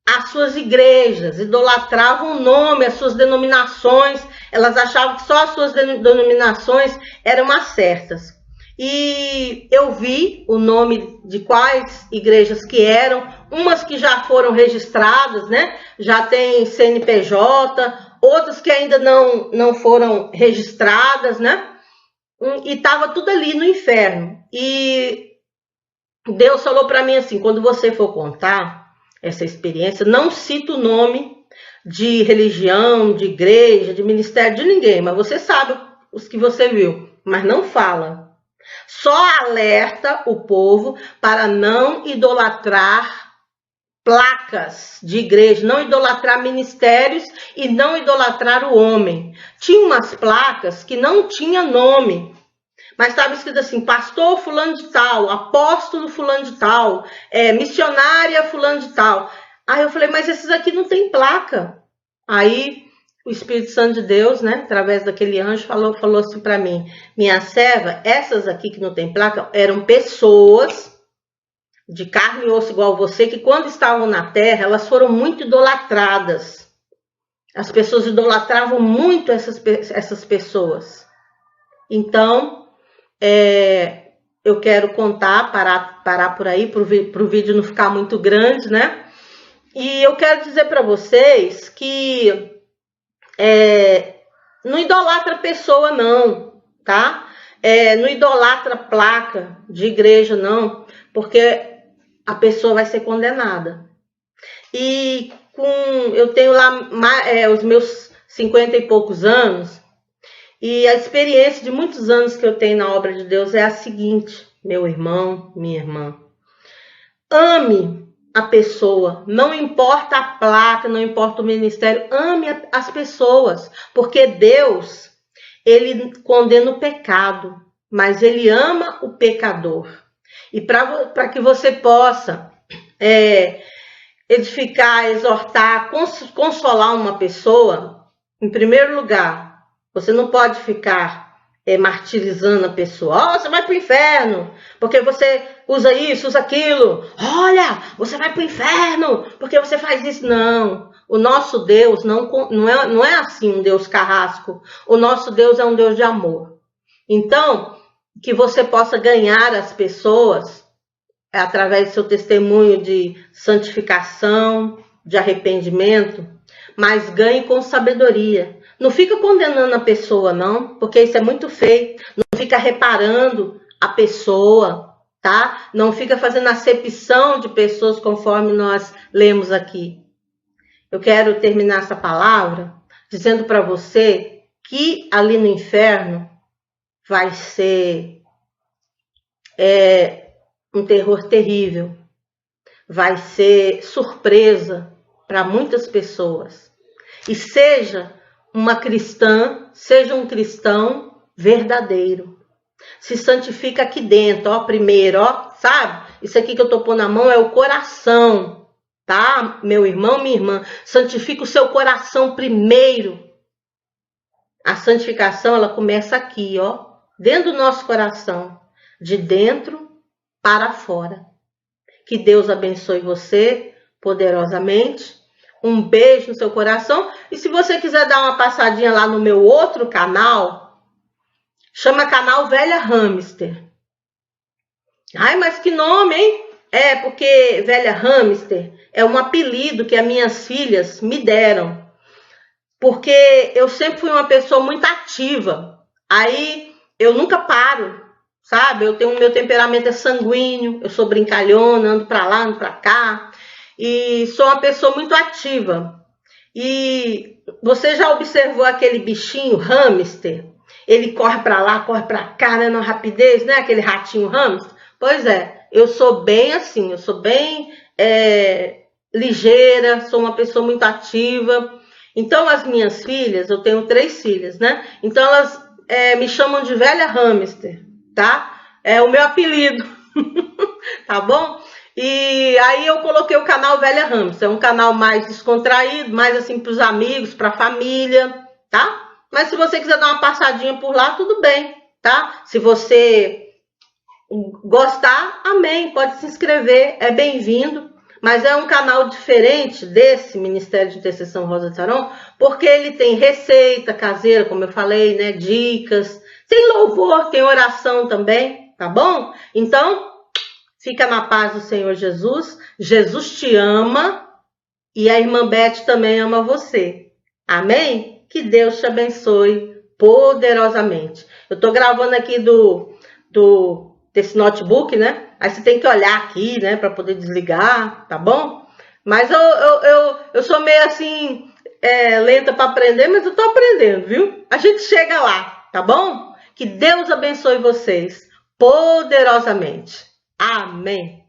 as suas igrejas, idolatravam o nome, as suas denominações, elas achavam que só as suas denominações eram as certas. E eu vi o nome de quais igrejas que eram, umas que já foram registradas, né? Já tem CNPJ, outras que ainda não foram registradas, né? E estava tudo ali no inferno. E Deus falou para mim assim, quando você for contar essa experiência, não cita o nome de religião, de igreja, de ministério, de ninguém, mas você sabe os que você viu, mas não fala. Só alerta o povo para não idolatrar placas de igreja, não idolatrar ministérios e não idolatrar o homem. Tinha umas placas que não tinha nome, mas estava escrito assim, pastor fulano de tal, apóstolo fulano de tal, missionária fulano de tal. Aí eu falei, mas esses aqui não tem placa. Aí o Espírito Santo de Deus, né, através daquele anjo, falou assim para mim, minha serva, essas aqui que não tem placa, eram pessoas de carne e osso igual você, que quando estavam na terra, elas foram muito idolatradas. As pessoas idolatravam muito essas pessoas. Então, eu quero contar, parar por aí, para o vídeo não ficar muito grande, né? E eu quero dizer para vocês que não idolatra pessoa não, tá? Não idolatra placa de igreja não, porque a pessoa vai ser condenada. E eu tenho lá os meus 50 e poucos anos, e a experiência de muitos anos que eu tenho na obra de Deus é a seguinte, meu irmão, minha irmã. Ame a pessoa, não importa a placa, não importa o ministério, ame as pessoas, porque Deus, ele condena o pecado, mas ele ama o pecador. E para que você possa edificar, exortar, consolar uma pessoa, em primeiro lugar, você não pode ficar martirizando a pessoa. Você vai para o inferno, porque você usa isso, usa aquilo. Olha, você vai para o inferno, porque você faz isso. Não, o nosso Deus não é assim um Deus carrasco. O nosso Deus é um Deus de amor. Então, que você possa ganhar as pessoas através do seu testemunho de santificação, de arrependimento, mas ganhe com sabedoria. Não fica condenando a pessoa, não, porque isso é muito feio. Não fica reparando a pessoa, tá? Não fica fazendo acepção de pessoas conforme nós lemos aqui. Eu quero terminar essa palavra dizendo para você que ali no inferno vai ser um terror terrível. Vai ser surpresa para muitas pessoas. E seja uma cristã, seja um cristão verdadeiro. Se santifica aqui dentro, ó, primeiro, ó, sabe? Isso aqui que eu tô pondo na mão é o coração, tá? Meu irmão, minha irmã, santifica o seu coração primeiro. A santificação, ela começa aqui, ó, dentro do nosso coração, de dentro para fora. Que Deus abençoe você poderosamente. Um beijo no seu coração. E se você quiser dar uma passadinha lá no meu outro canal, chama canal Velha Hamster. Ai, mas que nome, hein? Porque Velha Hamster é um apelido que as minhas filhas me deram. Porque eu sempre fui uma pessoa muito ativa. Aí eu nunca paro, sabe? Meu temperamento é sanguíneo, eu sou brincalhona, ando pra lá, ando pra cá. E sou uma pessoa muito ativa. E você já observou aquele bichinho hamster? Ele corre para lá, corre para cá, né, na rapidez, né? Aquele ratinho hamster. Pois é, eu sou bem assim, eu sou bem ligeira, sou uma pessoa muito ativa. Então as minhas filhas, eu tenho 3 filhas, né? Então elas me chamam de Velha Hamster, tá? É o meu apelido, tá bom? E aí eu coloquei o canal Velha Ramos. É um canal mais descontraído, mais assim para os amigos, para a família, tá? Mas se você quiser dar uma passadinha por lá, tudo bem, tá? Se você gostar, amém, pode se inscrever, é bem-vindo. Mas é um canal diferente desse Ministério de Intercessão Rosa de Saron, porque ele tem receita caseira, como eu falei, né? Dicas, tem louvor, tem oração também, tá bom? Então, fica na paz do Senhor Jesus. Jesus te ama e a irmã Beth também ama você. Amém? Que Deus te abençoe poderosamente. Eu tô gravando aqui desse notebook, né? Aí você tem que olhar aqui, né? Para poder desligar, tá bom? Mas eu sou meio assim, lenta para aprender, mas eu tô aprendendo, viu? A gente chega lá, tá bom? Que Deus abençoe vocês poderosamente. Amém.